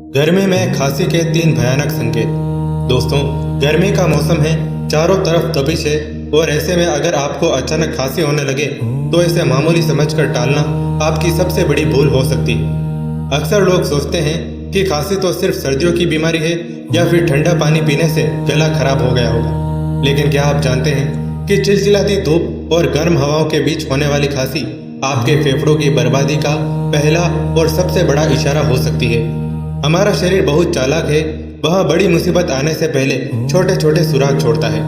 गर्मी में खांसी के 3 भयानक संकेत। दोस्तों, गर्मी का मौसम है, चारों तरफ तपिश है और ऐसे में अगर आपको अचानक खांसी होने लगे तो इसे मामूली समझकर टालना आपकी सबसे बड़ी भूल हो सकती है। अक्सर लोग सोचते हैं कि खांसी तो सिर्फ सर्दियों की बीमारी है या फिर ठंडा पानी पीने से गला खराब हो गया होगा। लेकिन क्या आप जानते हैं कि चिलचिलाती धूप और गर्म हवाओं के बीच होने वाली खांसी आपके फेफड़ों की बर्बादी का पहला और सबसे बड़ा इशारा हो सकती है। हमारा शरीर बहुत चालाक है, वह बड़ी मुसीबत आने से पहले छोटे छोटे सुराग छोड़ता है।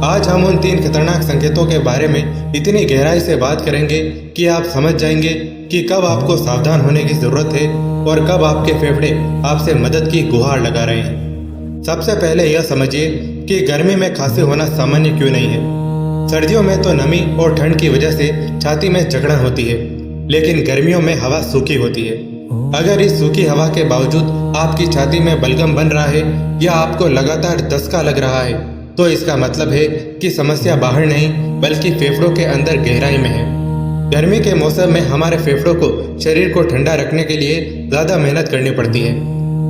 आज हम उन 3 खतरनाक संकेतों के बारे में इतनी गहराई से बात करेंगे कि आप समझ जाएंगे कि कब आपको सावधान होने की जरूरत है और कब आपके फेफड़े आपसे मदद की गुहार लगा रहे हैं। सबसे पहले यह समझिए कि गर्मी में खांसी होना सामान्य क्यों नहीं है। सर्दियों में तो नमी और ठंड की वजह से छाती में जकड़न होती है, लेकिन गर्मियों में हवा सूखी होती है। अगर इस सूखी हवा के बावजूद आपकी छाती में बलगम बन रहा है या आपको लगातार दस्तका लग रहा है तो इसका मतलब है कि समस्या बाहर नहीं बल्कि फेफड़ों के अंदर गहराई में है। गर्मी के मौसम में हमारे फेफड़ों को शरीर को ठंडा रखने के लिए ज़्यादा मेहनत करनी पड़ती है।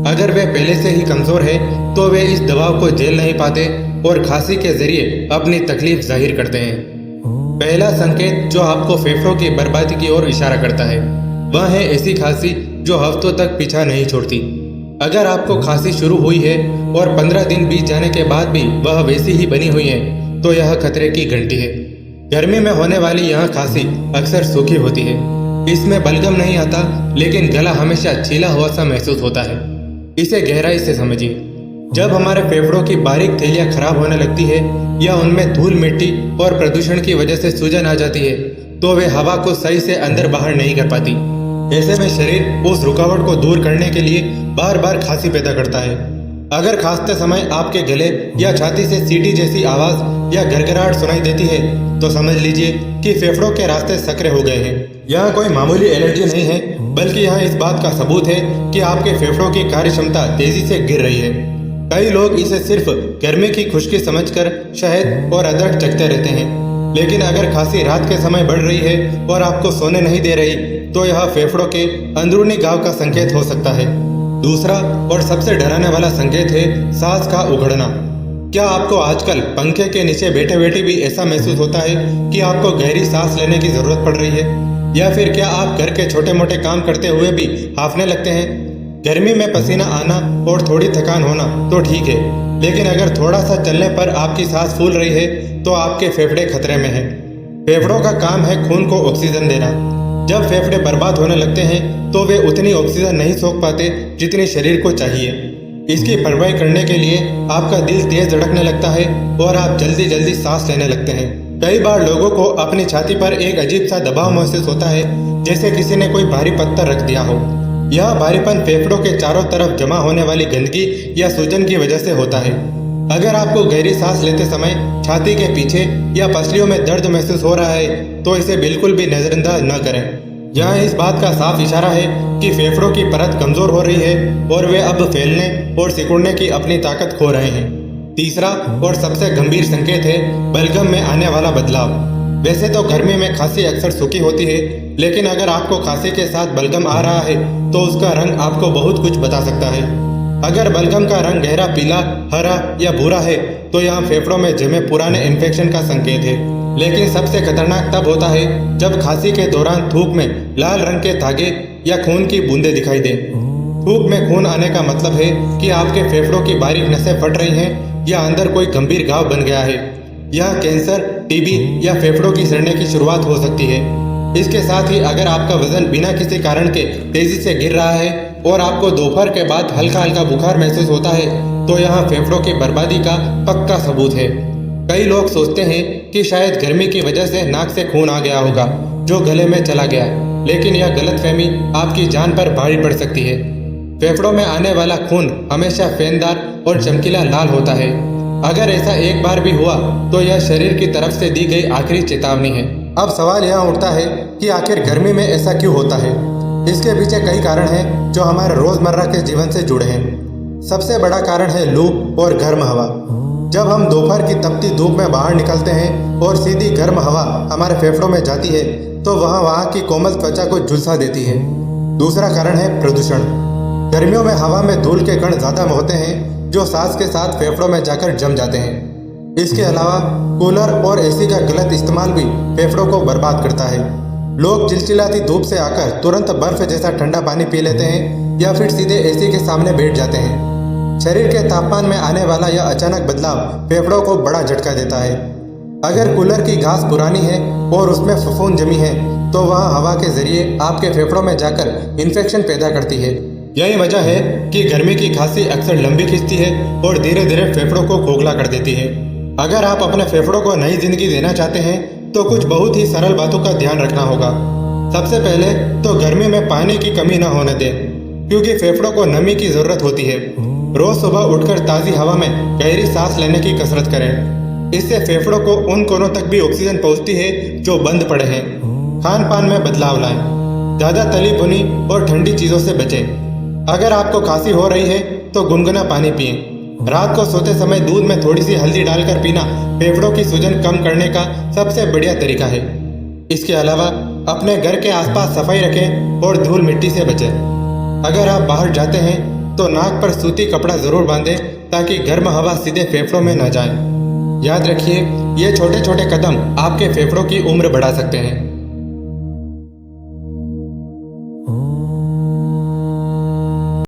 अगर वे पहले से ही कमज़ोर है तो वे इस दबाव को झेल नहीं पाते और खांसी के जरिए अपनी तकलीफ जाहिर करते हैं। पहला संकेत जो आपको फेफड़ों की बर्बादी की ओर इशारा करता है वह है ऐसी खांसी जो हफ्तों तक पीछा नहीं छोड़ती। अगर आपको खांसी शुरू हुई है और 15 दिन बीत जाने के बाद भी वह वैसी ही बनी हुई है तो यह खतरे की घंटी है। गर्मी में होने वाली यह खांसी अक्सर सूखी होती है, इसमें बलगम नहीं आता लेकिन गला हमेशा छीला हुआ सा महसूस होता है। इसे गहराई से समझिए। जब हमारे फेफड़ों की बारीक थैलियाँ खराब होने लगती है या उनमें धूल मिट्टी और प्रदूषण की वजह से सूजन आ जाती है तो वे हवा को सही से अंदर बाहर नहीं कर पाती। ऐसे में शरीर उस रुकावट को दूर करने के लिए बार बार खांसी पैदा करता है। अगर खांसते समय आपके गले या छाती से सीटी जैसी आवाज या गड़गड़ाहट सुनाई देती है तो समझ लीजिए कि फेफड़ों के रास्ते सकरे हो गए हैं। यह कोई मामूली एलर्जी नहीं है बल्कि यह इस बात का सबूत है कि आपके फेफड़ों की कार्य क्षमता तेजी से गिर रही है। कई लोग इसे सिर्फ गर्मी की खुश्की समझकर शहद और अदरक चखते रहते हैं, लेकिन अगर खांसी रात के समय बढ़ रही है और आपको सोने नहीं दे रही तो यह फेफड़ों के अंदरूनी घाव का संकेत हो सकता है। दूसरा और सबसे डराने वाला संकेत है सांस का उखड़ना। क्या आपको आजकल पंखे के नीचे बैठे बैठे भी ऐसा महसूस होता है कि आपको गहरी सांस लेने की जरूरत पड़ रही है? या फिर क्या आप घर के छोटे मोटे काम करते हुए भी हांफने लगते हैं? गर्मी में पसीना आना और थोड़ी थकान होना तो ठीक है, लेकिन अगर थोड़ा सा चलने पर आपकी सांस फूल रही है तो आपके फेफड़े खतरे में हैं। फेफड़ों का काम है खून को ऑक्सीजन देना। जब फेफड़े बर्बाद होने लगते हैं तो वे उतनी ऑक्सीजन नहीं सोख पाते जितनी शरीर को चाहिए। इसकी भरपाई करने के लिए आपका दिल तेज धड़कने लगता है और आप जल्दी जल्दी सांस लेने लगते हैं। कई बार लोगों को अपनी छाती पर एक अजीब सा दबाव महसूस होता है, जैसे किसी ने कोई भारी पत्थर रख दिया हो। यह भारीपन फेफड़ों के चारों तरफ जमा होने वाली गंदगी या सूजन की वजह से होता है। अगर आपको गहरी सांस लेते समय छाती के पीछे या पसलियों में दर्द महसूस हो रहा है तो इसे बिल्कुल भी नजरअंदाज न करें। यह इस बात का साफ इशारा है कि फेफड़ों की परत कमजोर हो रही है और वे अब फैलने और सिकुड़ने की अपनी ताकत खो रहे हैं। तीसरा और सबसे गंभीर संकेत है बलगम में आने वाला बदलाव। वैसे तो गर्मी में खांसी अक्सर सूखी होती है, लेकिन अगर आपको खांसी के साथ बलगम आ रहा है तो उसका रंग आपको बहुत कुछ बता सकता है। अगर बलगम का रंग गहरा पीला, हरा या भूरा है तो यह फेफड़ों में जमे पुराने इन्फेक्शन का संकेत है। लेकिन सबसे खतरनाक तब होता है जब खांसी के दौरान थूक में लाल रंग के धागे या खून की बूंदें दिखाई दें। थूक में खून आने का मतलब है कि आपके फेफड़ों की बारीक नसें फट रही हैं या अंदर कोई गंभीर घाव बन गया है। यह कैंसर, टीबी या फेफड़ों की सड़ने की शुरुआत हो सकती है। इसके साथ ही अगर आपका वजन बिना किसी कारण के तेजी से गिर रहा है और आपको दोपहर के बाद हल्का हल्का बुखार महसूस होता है तो यह फेफड़ों की बर्बादी का पक्का सबूत है। कई लोग सोचते हैं कि शायद गर्मी की वजह से नाक से खून आ गया होगा जो गले में चला गया, लेकिन यह गलतफहमी आपकी जान पर भारी पड़ सकती है। फेफड़ों में आने वाला खून हमेशा फेनदार और चमकीला लाल होता है। अगर ऐसा एक बार भी हुआ तो यह शरीर की तरफ से दी गई आखिरी चेतावनी है। अब सवाल यह उठता है कि आखिर गर्मी में ऐसा क्यों होता है? इसके पीछे कई कारण हैं जो हमारे रोजमर्रा के जीवन से जुड़े हैं। सबसे बड़ा कारण है लू और गर्म हवा। जब हम दोपहर की तपती धूप में बाहर निकलते हैं और सीधी गर्म हवा हमारे फेफड़ों में जाती है तो वहाँ की कोमल त्वचा को झुलसा देती है। दूसरा कारण है प्रदूषण। गर्मियों में हवा में धूल के कण ज्यादा होते हैं जो सांस के साथ फेफड़ों में जाकर जम जाते हैं। इसके अलावा कूलर और एसी का गलत इस्तेमाल भी फेफड़ों को बर्बाद करता है। लोग चिलचिलाती धूप से आकर तुरंत बर्फ जैसा ठंडा पानी पी लेते हैं या फिर सीधे एसी के सामने बैठ जाते हैं। शरीर के तापमान में आने वाला यह अचानक बदलाव फेफड़ों को बड़ा झटका देता है। अगर कूलर की घास पुरानी है और उसमें फफूंद जमी है तो वह हवा के जरिए आपके फेफड़ों में जाकर इन्फेक्शन पैदा करती है। यही वजह है कि गर्मी की खांसी अक्सर लंबी खिंचती है और धीरे धीरे फेफड़ों को खोखला कर देती है। अगर आप अपने फेफड़ों को नई जिंदगी देना चाहते हैं तो कुछ बहुत ही सरल बातों का ध्यान रखना होगा। सबसे पहले तो गर्मी में पानी की कमी न होने दें, क्योंकि फेफड़ों को नमी की जरूरत होती है। रोज सुबह उठकर ताज़ी हवा में गहरी सांस लेने की कसरत करें। इससे फेफड़ों को उन कोनों तक भी ऑक्सीजन पहुंचती है जो बंद पड़े हैं। खान पान में बदलाव लाएं, ज़्यादा तली भुनी और ठंडी चीज़ों से बचें। अगर आपको खांसी हो रही है तो गुनगुना पानी पिएं। रात को सोते समय दूध में थोड़ी सी हल्दी डालकर पीना फेफड़ों की सूजन कम करने का सबसे बढ़िया तरीका है। इसके अलावा अपने घर के आसपास सफाई रखें और धूल मिट्टी से बचें। अगर आप बाहर जाते हैं तो नाक पर सूती कपड़ा जरूर बांधें ताकि गर्म हवा सीधे फेफड़ों में न जाए। याद रखिए, ये छोटे छोटे कदम आपके फेफड़ों की उम्र बढ़ा सकते हैं।